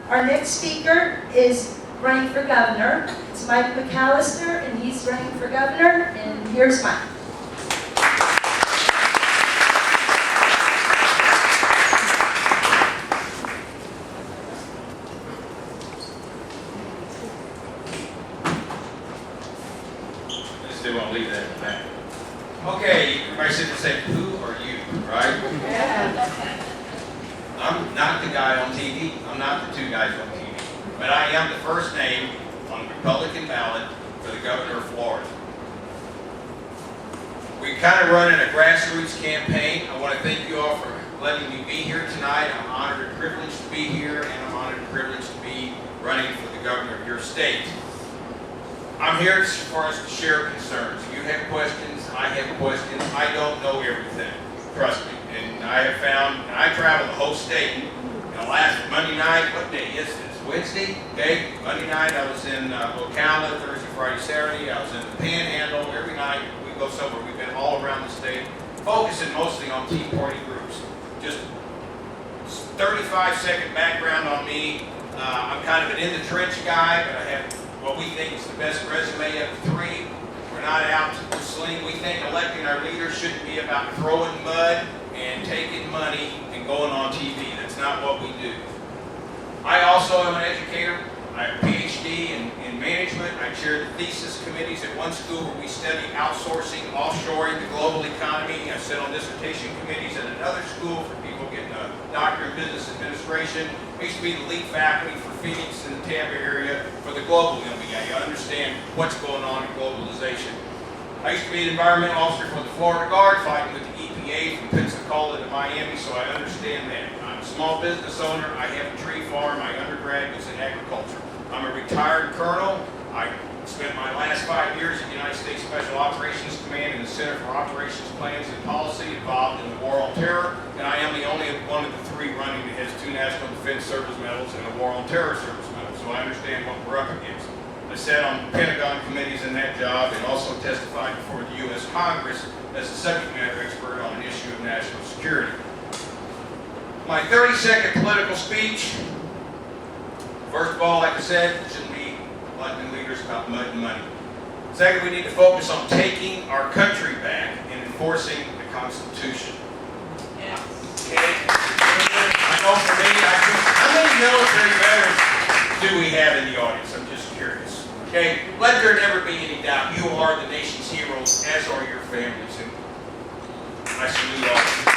Our next speaker is running for governor. It's Mike McCalister, and he's running for governor, and here's Mike. They won't leave that in the back. Okay, everybody sit and say, who are you, right? Yeah. I'm not the guy on TV. I'm not the two guys on TV. But I am the first name on the Republican ballot for the governor of Florida. We're kind of running a grassroots campaign. I want to thank you all for letting me be here tonight. I'm honored and privileged to be here, and I'm honored and privileged to be running for the governor of your state. I'm here for us to share concerns. You have questions, I have questions. I don't know everything, trust me. And I have found, and I travel the whole state. Last Monday night, what day is this? Wednesday? Okay, Monday night I was in Ocala, Thursday, Friday, Saturday. I was in the Panhandle. Every night we go somewhere. We've been all around the state, focusing mostly on Tea Party groups. Just 35-second background on me. I'm kind of an in-the-trench guy, but I have what we think is the best resume of the three. We're not out to sling. We think electing our leaders shouldn't be about throwing mud and taking money and going on TV. That's not what we do. I also am an educator. I have a PhD in management. I chair the thesis committees at one school where we study outsourcing, offshoring, the global economy. I sit on dissertation committees at another school for people getting a doctorate in business administration. I used to be the lead faculty for Phoenix and the Tampa area for the global MBA. I understand what's going on in globalization. I used to be an environmental officer for the Florida Guard, fighting with the EPA from Pensacola to Miami, so I understand that. I'm a small business owner. I have a tree farm. My undergrad was in agriculture. I'm a retired colonel. I spent my last 5 years at the United States Special Operations Command in the Center for Operations Plans and Policy, involved in the War on Terror, and I am the only one of the three running that has 2 National Defense Service Medals and a War on Terror Service Medal, so I understand what we're up against. I sat on Pentagon committees in that job and also testified before the U.S. Congress as a subject matter expert on an issue of national security. My 30-second political speech. First of all, like I said, it shouldn't be electing leaders about mud and money. Second, we need to focus on taking our country back and enforcing the Constitution. Yes. Okay? I know for me, how many military veterans do we have in the audience? I'm just curious. Okay? Let there never be any doubt. You are the nation's heroes, as are your families. And I salute all of you.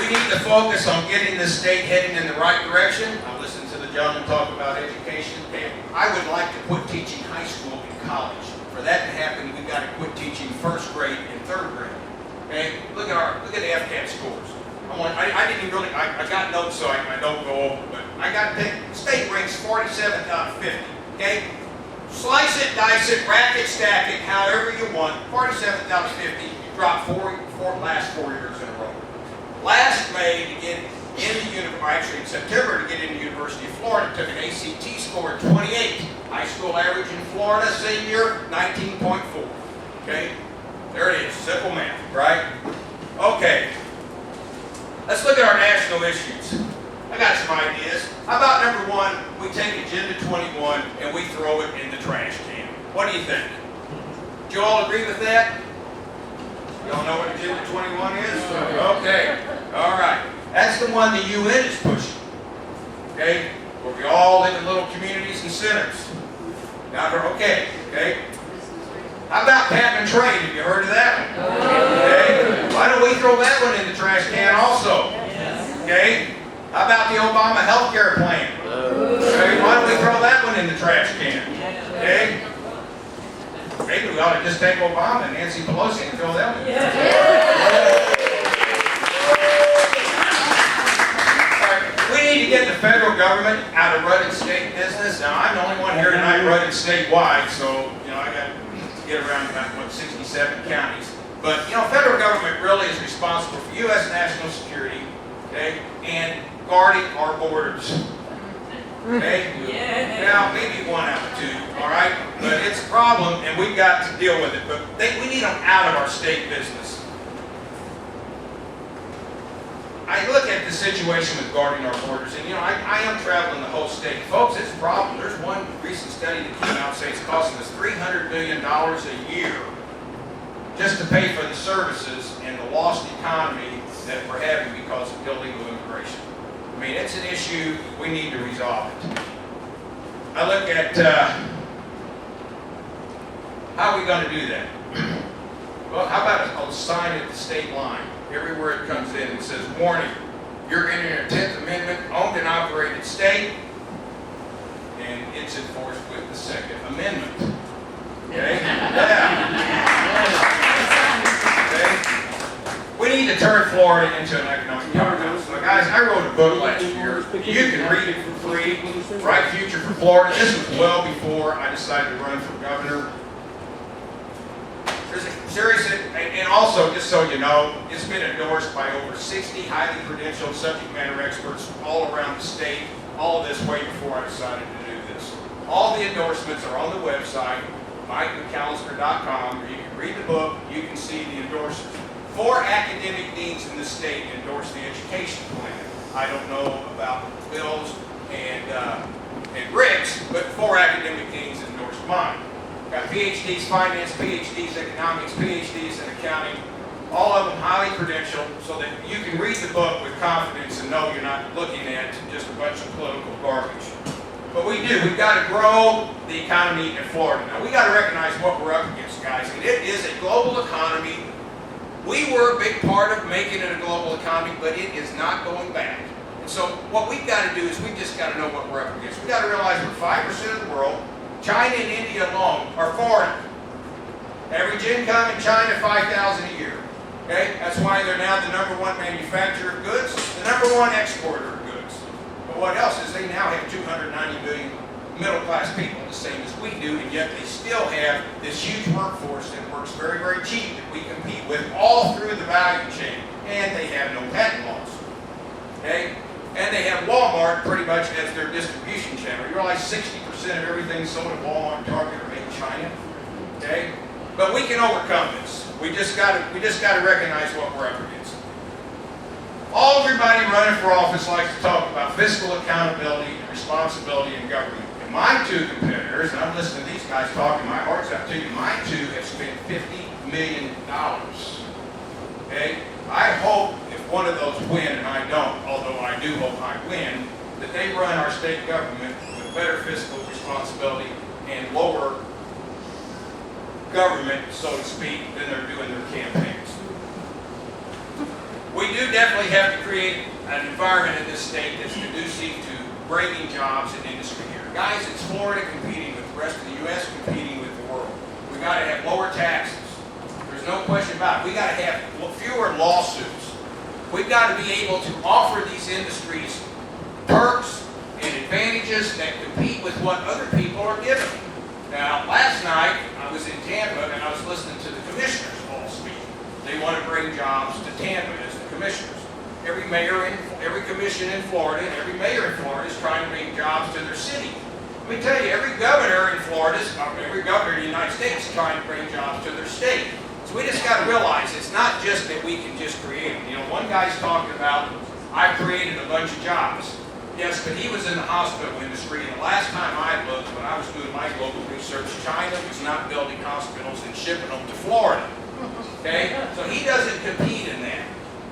We need to focus on getting this state heading in the right direction. I listened to the gentleman talk about education. Okay? I would like to quit teaching high school and college. For that to happen, we've got to quit teaching first grade and third grade. Okay? Look at the FCAT scores. I didn't even really, I got notes so I don't go over, but I got to take, state ranks 47th out of 50. Okay? Slice it, dice it, rack it, stack it, however you want. 47th out of 50, you drop last 4 years in a row. Last May to get into actually in September to get into the University of Florida, took an ACT score of 28. High school average in Florida, same year, 19.4. Okay? There it is, simple math, right? Okay. Let's look at our national issues. I got some ideas. How about number one, we take Agenda 21 and we throw it in the trash can. What do you think? Do you all agree with that? Y'all know what Agenda 21 is? Okay. All right. That's the one the UN is pushing. Okay? Where we all live in little communities and centers. Now, okay. How about cap and trade? Have you heard of that one? Okay. Why don't we throw that one in the trash can also? Okay. How about the Obama health care plan? Okay. Why don't we throw that one in the trash can? Okay. Maybe we ought to just take Obama and Nancy Pelosi and throw them in. We need to get the federal government out of running state business. Now, I'm the only one here tonight running statewide, so I got to get around about 67 counties. But federal government really is responsible for U.S. national security, okay, and guarding our borders. Okay? Yeah. Now, maybe 1 out of 2, all right? But it's a problem, and we've got to deal with it. But we need them out of our state business. I look at the situation with guarding our borders, and I am traveling the whole state. Folks, it's a problem. There's one recent study that came out saying it's costing us $300 million a year just to pay for the services and the lost economy that we're having because of illegal immigration. I mean, it's an issue, we need to resolve it. I look at how are we going to do that? Well, how about a sign at the state line? Everywhere it comes in, it says, warning, you're entering a 10th Amendment owned and operated state, and it's enforced with the Second Amendment. Okay? Yeah. Okay? We need to turn Florida into an economic powerhouse. So guys, I wrote a book last year. You can read it for free. Bright Future for Florida. This was well before I decided to run for governor. There's a serious, and also, just so you know, it's been endorsed by over 60 highly credentialed subject matter experts all around the state, all of this way before I decided to do this. All the endorsements are on the website, McCalister.com, where you can read the book, you can see the endorsements. 4 academic deans in the state endorse the education plan. I don't know about Bill's and Rick's, but 4 academic deans endorsed mine. Got PhDs finance, PhDs economics, PhDs in accounting, all of them highly credentialed, so that you can read the book with confidence and know you're not looking at just a bunch of political garbage. But we do. We've got to grow the economy in Florida. Now, we got to recognize what we're up against, guys. And it is a global economy. We were a big part of making it a global economy, but it is not going back. And so what we've got to do is we've just got to know what we're up against. We've got to realize we're 5% of the world. China and India alone are foreign. Average income in China, $5,000 a year. Okay? That's why they're now the #1 manufacturer of goods, the #1 exporter of goods. But what else is they now have 290 million middle-class people, the same as we do, and yet they still have this huge workforce that works very, very cheap that we compete with all through the value chain. And they have no patent laws. Okay? And they have Walmart pretty much as their distribution channel. You realize 60% of everything sold at Walmart and Target are made in China. Okay? But we can overcome this. We just gotta recognize what we're up against. Everybody running for office likes to talk about fiscal accountability and responsibility in government. And my 2 competitors, and I'm listening to these guys talking my hearts out to you, my 2 have spent $50 million. Okay? I hope if one of those win, and I don't, although I do hope I win, that they run our state government with better fiscal responsibility and lower government, so to speak, than they're doing their campaigns. We do definitely have to create an environment in this state that's conducive to bringing jobs and industry here. Guys, it's Florida competing with the rest of the U.S., competing with the world. We've got to have lower taxes. There's no question about it. We've got to have fewer lawsuits. We've got to be able to offer these industries perks and advantages that compete with what other people are giving. Now, last night, I was in Tampa, and I was listening to the commissioners all speak. They want to bring jobs to Tampa as the commissioners. Every commission in Florida, and every mayor in Florida is trying to bring jobs to their city. Let me tell you, every governor in Florida, every governor in the United States is trying to bring jobs to their state. So we just got to realize it's not just that we can just create them. You know, one guy's talking about, I created a bunch of jobs. Yes, but he was in the hospital industry, and the last time I looked, when I was doing my global research, China was not building hospitals and shipping them to Florida. Okay? So he doesn't compete in that.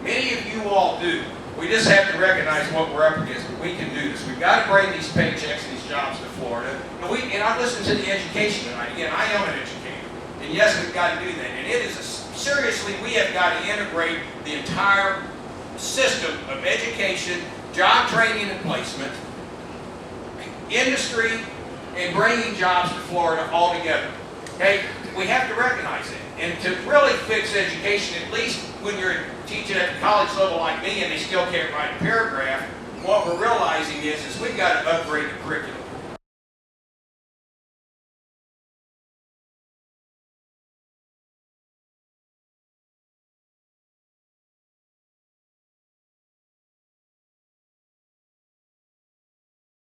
Many of you all do. We just have to recognize what we're up against, but we can do this. We've got to bring these paychecks and these jobs to Florida. And I listened to the education tonight. Again, I am an educator. And yes, we've got to do that. And it is, seriously, we have got to integrate the entire system of education, job training and placement, industry, and bringing jobs to Florida all together. Okay? We have to recognize it. And to really fix education, at least when you're teaching at the college level like me and they still can't write a paragraph, what we're realizing is we've got to upgrade the curriculum.